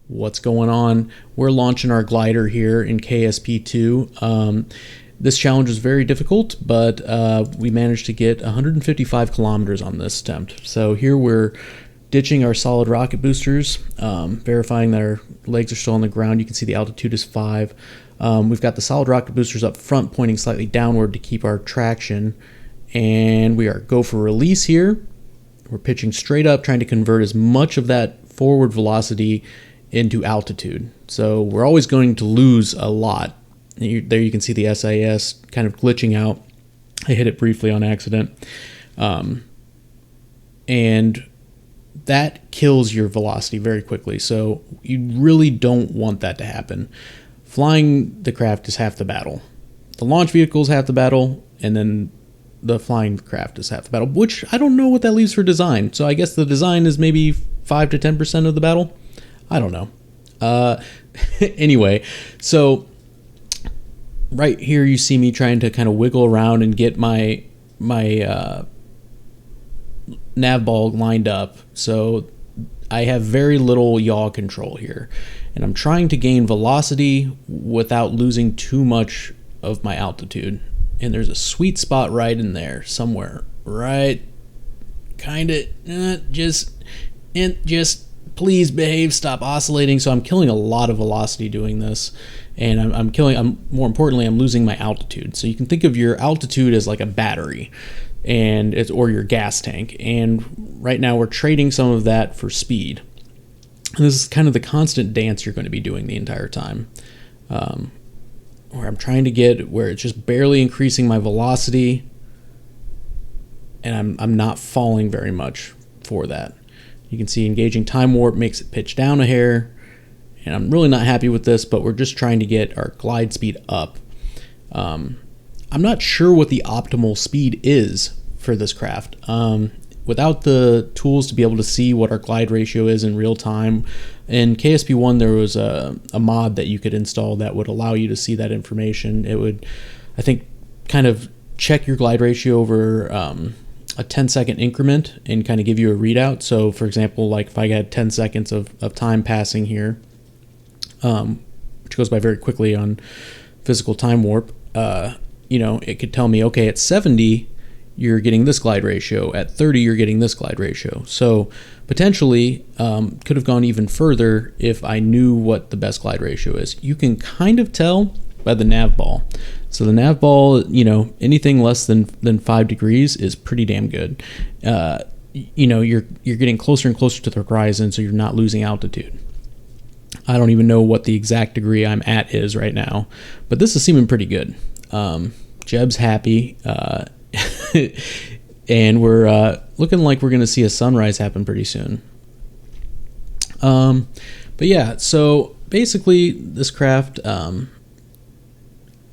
What's going on? We're launching our glider here in KSP2. This challenge was very difficult, but we managed to get 155 kilometers on this attempt. So here we're ditching our solid rocket boosters, verifying that our legs are still on the ground. You can see the altitude is 5. We've got the solid rocket boosters up front pointing slightly downward to keep our traction. And we are go for release here. We're pitching straight up, trying to convert as much of that forward velocity into altitude. So we're always going to lose a lot. There you can see the SIS kind of glitching out. I hit it briefly on accident. And that kills your velocity very quickly. So you really don't want that to happen. Flying the craft is half the battle. The launch vehicle is half the battle, and then the flying craft is half the battle, which I don't know what that leaves for design. So I guess the design is maybe 5 to 10% of the battle. I don't know. Anyway, so right here you see me trying to kind of wiggle around and get my nav ball lined up. So I have very little yaw control here, and I'm trying to gain velocity without losing too much of my altitude. And there's a sweet spot right in there somewhere, right? Kind of just please behave, stop oscillating. So I'm killing a lot of velocity doing this, and more importantly, I'm losing my altitude. So you can think of your altitude as like a battery, or your gas tank. And right now we're trading some of that for speed. And this is kind of the constant dance you're going to be doing the entire time. Where I'm trying to get where it's just barely increasing my velocity, and I'm not falling very much for that. You can see engaging time warp makes it pitch down a hair, and I'm really not happy with this, but we're just trying to get our glide speed up. I'm not sure what the optimal speed is for this craft. Without the tools to be able to see what our glide ratio is in real time, in KSP1 there was a mod that you could install that would allow you to see that information. It would, I think, kind of check your glide ratio over a 10-second increment and kind of give you a readout. So for example, like if I had 10 seconds of time passing here, which goes by very quickly on physical time warp, it could tell me, okay, at 70, you're getting this glide ratio. At 30, you're getting this glide ratio. So potentially could have gone even further if I knew what the best glide ratio is. You can kind of tell by the nav ball. So the nav ball, anything less than 5 degrees is pretty damn good. You're getting closer and closer to the horizon, so you're not losing altitude. I don't even know what the exact degree I'm at is right now, but this is seeming pretty good. Jeb's happy. And we're looking like we're going to see a sunrise happen pretty soon. But yeah, so basically this craft,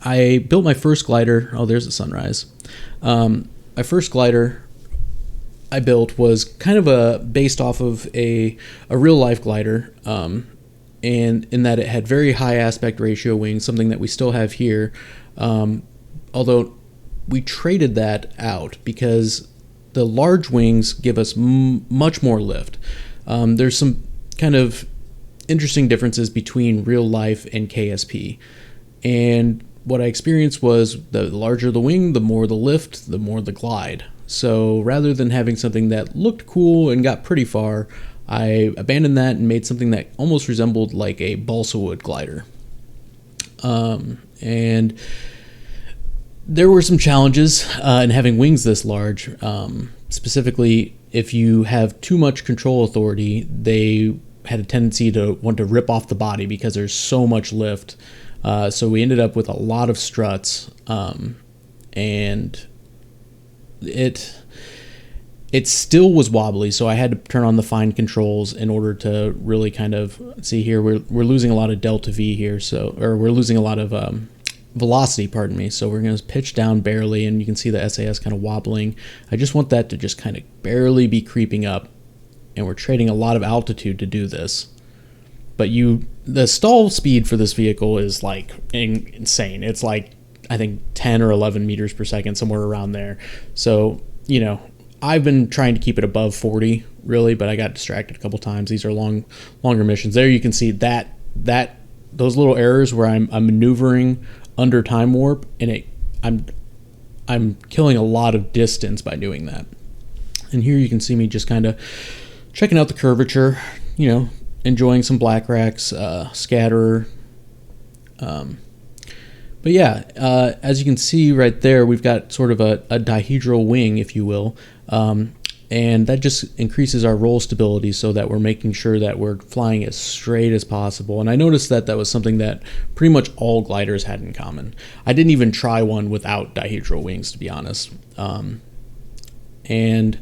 I built my first glider. Oh, there's a sunrise. My first glider I built was kind of based off of a real life glider, and in that it had very high aspect ratio wings, something that we still have here, although we traded that out because the large wings give us much more lift. There's some kind of interesting differences between real life and KSP. And what I experienced was the larger the wing, the more the lift, the more the glide. So rather than having something that looked cool and got pretty far, I abandoned that and made something that almost resembled like a balsa wood glider. And there were some challenges in having wings this large. Specifically, if you have too much control authority, they had a tendency to want to rip off the body because there's so much lift. So we ended up with a lot of struts, and it still was wobbly, so I had to turn on the fine controls in order to really kind of see here. We're losing a lot of delta V here, or we're losing a lot of velocity, pardon me. So we're going to pitch down barely, and you can see the SAS kind of wobbling. I just want that to just kind of barely be creeping up, and we're trading a lot of altitude to do this. But the stall speed for this vehicle is like insane. It's like, I think 10 or 11 meters per second, somewhere around there. So, I've been trying to keep it above 40 really, but I got distracted a couple times. These are longer missions. There you can see that those little errors where I'm maneuvering under time warp, and I'm killing a lot of distance by doing that. And here you can see me just kind of checking out the curvature, you know, enjoying some black racks, scatterer. But yeah, as you can see right there, we've got sort of a dihedral wing, if you will, and that just increases our roll stability so that we're making sure that we're flying as straight as possible. And I noticed that was something that pretty much all gliders had in common. I didn't even try one without dihedral wings, to be honest. And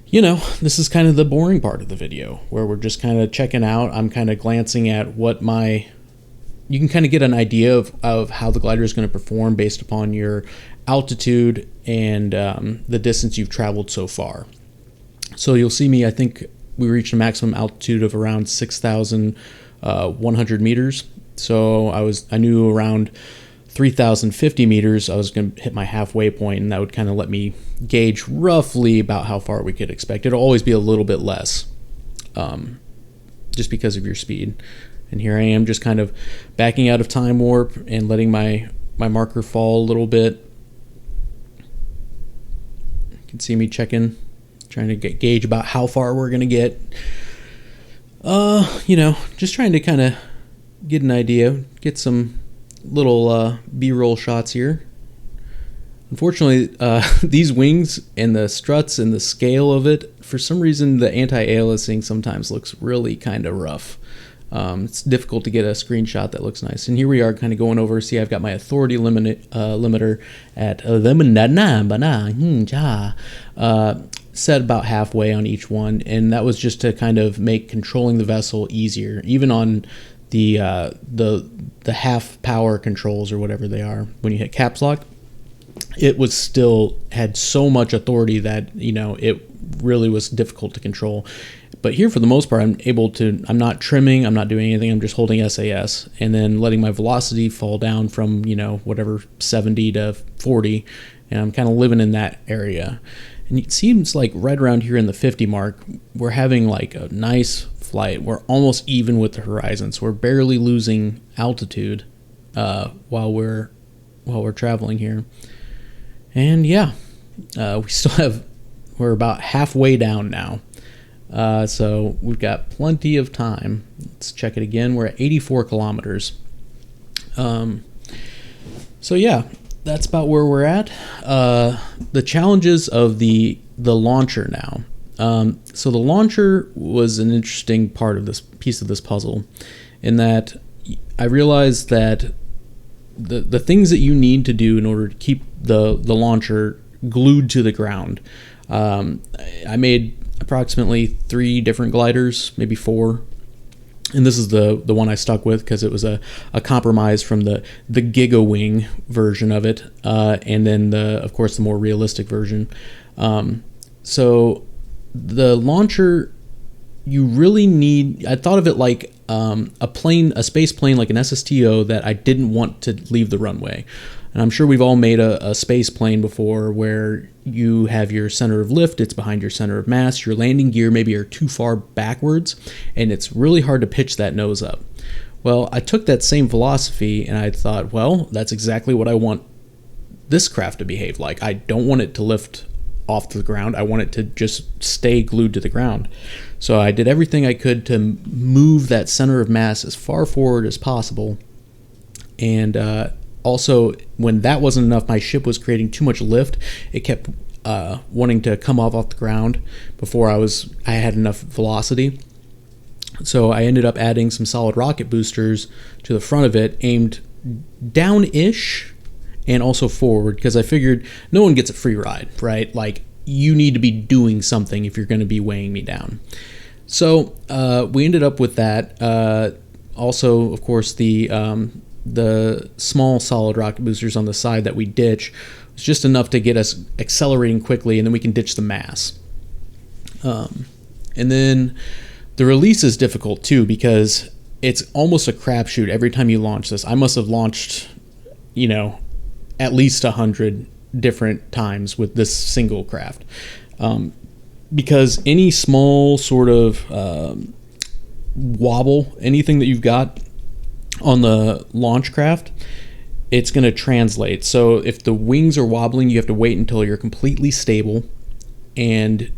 you know, this is kind of the boring part of the video, where we're just kind of checking out. I'm kind of glancing at what you can kind of get an idea of how the glider is going to perform based upon your altitude and the distance you've traveled so far. So you'll see me, I think we reached a maximum altitude of around 6,100 meters. So I knew around 3,050 meters I was going to hit my halfway point, and that would kind of let me gauge roughly about how far we could expect. It'll always be a little bit less, just because of your speed. And here I am just kind of backing out of time warp and letting my marker fall a little bit. You can see me checking, trying to gauge about how far we're going to get. You know, just trying to kind of get an idea, get some little B-roll shots here. Unfortunately, these wings and the struts and the scale of it, for some reason the anti-aliasing sometimes looks really kind of rough. It's difficult to get a screenshot that looks nice. And here we are kind of going over. See, I've got my authority limiter at set about halfway on each one, and that was just to kind of make controlling the vessel easier, even on the half power controls or whatever they are. When you hit caps lock, it was still had so much authority that, you know, it really was difficult to control. But here, for the most part, I'm not trimming, I'm not doing anything, I'm just holding SAS and then letting my velocity fall down from, you know, whatever, 70 to 40, and I'm kind of living in that area. And it seems like right around here in the 50 mark, we're having like a nice flight. We're almost even with the horizon, so we're barely losing altitude while we're traveling here. And yeah, we're about halfway down now. So we've got plenty of time. Let's check it again. We're at 84 kilometers. So yeah, that's about where we're at. The challenges of the launcher now. So the launcher was an interesting part of this piece of this puzzle, in that I realized that the things that you need to do in order to keep the launcher glued to the ground. I made approximately 3 different gliders, maybe 4, and this is the one I stuck with because it was a compromise from the Giga Wing version of it, and then of course the more realistic version. So the launcher, you really need, I thought of it like a space plane, like an SSTO that I didn't want to leave the runway. And I'm sure we've all made a space plane before where you have your center of lift, it's behind your center of mass, your landing gear maybe are too far backwards, and it's really hard to pitch that nose up. Well, I took that same philosophy and I thought, well, that's exactly what I want this craft to behave like. I don't want it to lift off the ground. I want it to just stay glued to the ground. So I did everything I could to move that center of mass as far forward as possible. And also, when that wasn't enough, my ship was creating too much lift. It kept wanting to come off the ground before I had enough velocity. So I ended up adding some solid rocket boosters to the front of it, aimed down-ish and also forward, because I figured no one gets a free ride, right? Like, you need to be doing something if you're going to be weighing me down. So we ended up with that. Also, of course, the small solid rocket boosters on the side that we ditch was just enough to get us accelerating quickly, and then we can ditch the mass. And then the release is difficult too, because it's almost a crapshoot every time you launch this. I must have launched, at least 100 different times with this single craft. because any small sort of wobble, anything that you've got on the launch craft, it's going to translate. So if the wings are wobbling, you have to wait until you're completely stable. And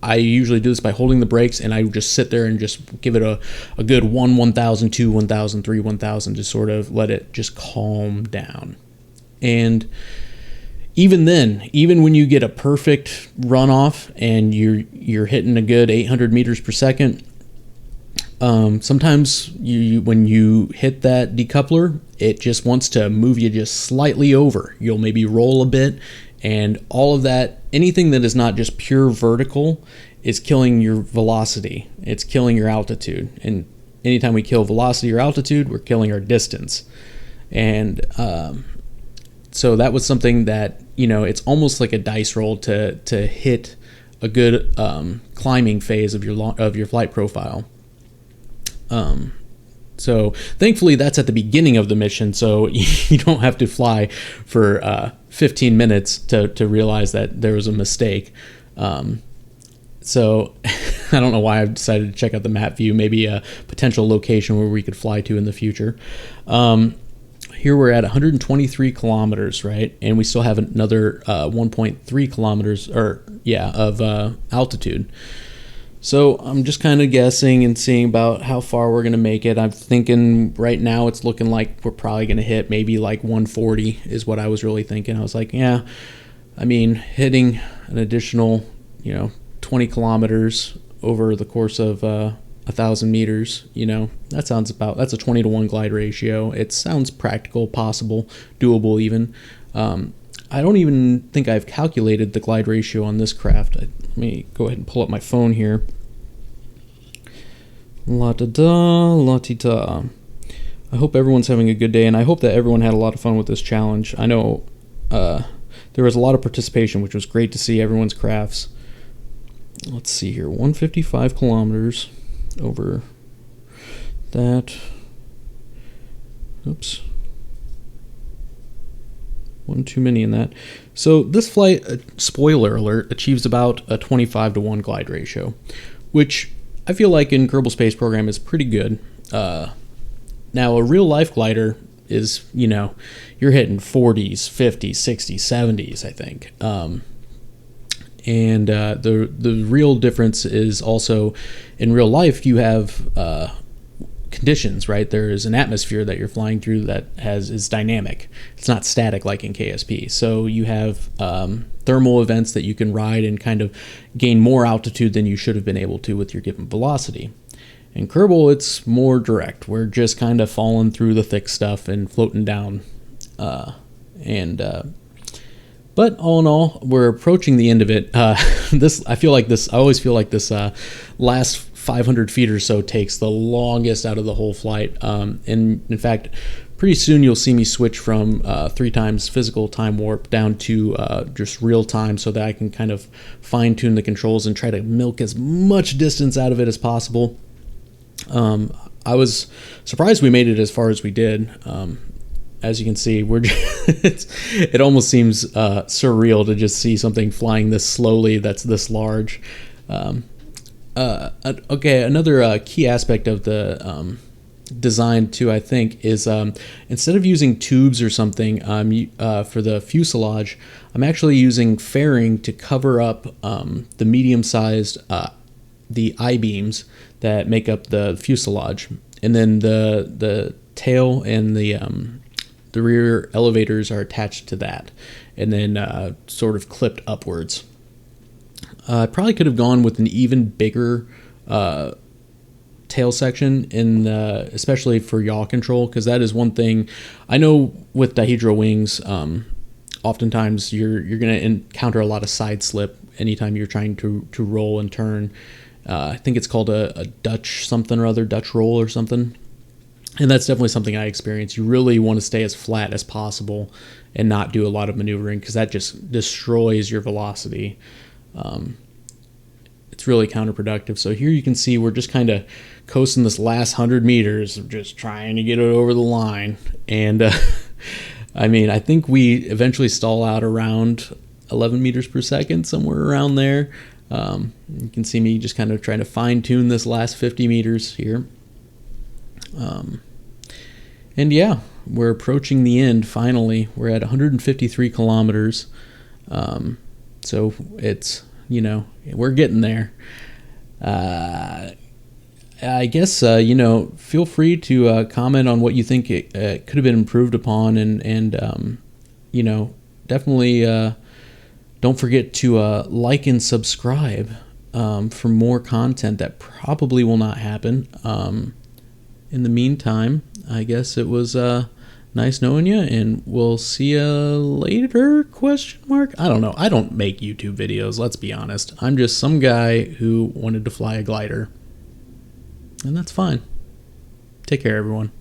I usually do this by holding the brakes, and I just sit there and just give it a good 1,000, 2, 1,000, 3, 1,000, just sort of let it just calm down. And even then, even when you get a perfect runoff and you're hitting a good 800 meters per second, sometimes when you hit that decoupler, it just wants to move you just slightly over. You'll maybe roll a bit, and all of that, anything that is not just pure vertical, is killing your velocity. It's killing your altitude. And anytime we kill velocity or altitude, we're killing our distance. And so that was something that, it's almost like a dice roll to hit a good climbing phase of your flight profile. So thankfully that's at the beginning of the mission, so you don't have to fly for 15 minutes to realize that there was a mistake. So I don't know why I've decided to check out the map view, maybe a potential location where we could fly to in the future. Here we're at 123 kilometers, right? And we still have another 1.3 kilometers of altitude. So I'm just kind of guessing and seeing about how far we're going to make it. I'm thinking right now it's looking like we're probably going to hit maybe like 140 is what I was really thinking. I was like, yeah, I mean, hitting an additional, 20 kilometers over the course of 1,000 meters, that's a 20-to-1 glide ratio. It sounds practical, possible, doable even. I don't even think I've calculated the glide ratio on this craft. Let me go ahead and pull up my phone here. La-da-da, la-ti-da. I hope everyone's having a good day, and I hope that everyone had a lot of fun with this challenge. I know there was a lot of participation, which was great to see everyone's crafts. Let's see here, 155 kilometers over that. Oops. One too many in that. So this flight, spoiler alert, achieves about a 25-to-1 glide ratio, which I feel like in Kerbal Space Program is pretty good. Now a real life glider is, you're hitting 40s, 50s, 60s, 70s, I think. And the real difference is also in real life you have conditions, right? There is an atmosphere that you're flying through that is dynamic. It's not static like in KSP. So you have thermal events that you can ride and kind of gain more altitude than you should have been able to with your given velocity. In Kerbal, it's more direct. We're just kind of falling through the thick stuff and floating down. But all in all, we're approaching the end of it. I always feel like this last 500 feet or so takes the longest out of the whole flight. And in fact, pretty soon you'll see me switch from 3 times physical time warp down to just real time, so that I can kind of fine tune the controls and try to milk as much distance out of it as possible. I was surprised we made it as far as we did. As you can see, it almost seems surreal to just see something flying this slowly that's this large. Okay, another key aspect of the design too, I think, is instead of using tubes or something for the fuselage, I'm actually using fairing to cover up the medium-sized the I-beams that make up the fuselage, and then the tail and the rear elevators are attached to that, and then sort of clipped upwards. I probably could have gone with an even bigger tail section, especially for yaw control, because that is one thing I know with dihedral wings. Oftentimes you're going to encounter a lot of side slip anytime you're trying to roll and turn. I think it's called a Dutch something or other, Dutch roll or something. And that's definitely something I experience. You really want to stay as flat as possible and not do a lot of maneuvering, because that just destroys your velocity. It's really counterproductive. So here you can see we're just kind of coasting this last 100 meters of just trying to get it over the line. And I mean, I think we eventually stall out around 11 meters per second, somewhere around there. You can see me just kind of trying to fine tune this last 50 meters here. And yeah, we're approaching the end finally. We're at 153 kilometers. So it's, you know, we're getting there. I guess, you know, feel free to comment on what you think it could have been improved upon, and you know, definitely don't forget to like and subscribe for more content that probably will not happen. In the meantime, I guess it was nice knowing you, and we'll see you later, question mark? I don't know. I don't make YouTube videos, let's be honest. I'm just some guy who wanted to fly a glider. And that's fine. Take care, everyone.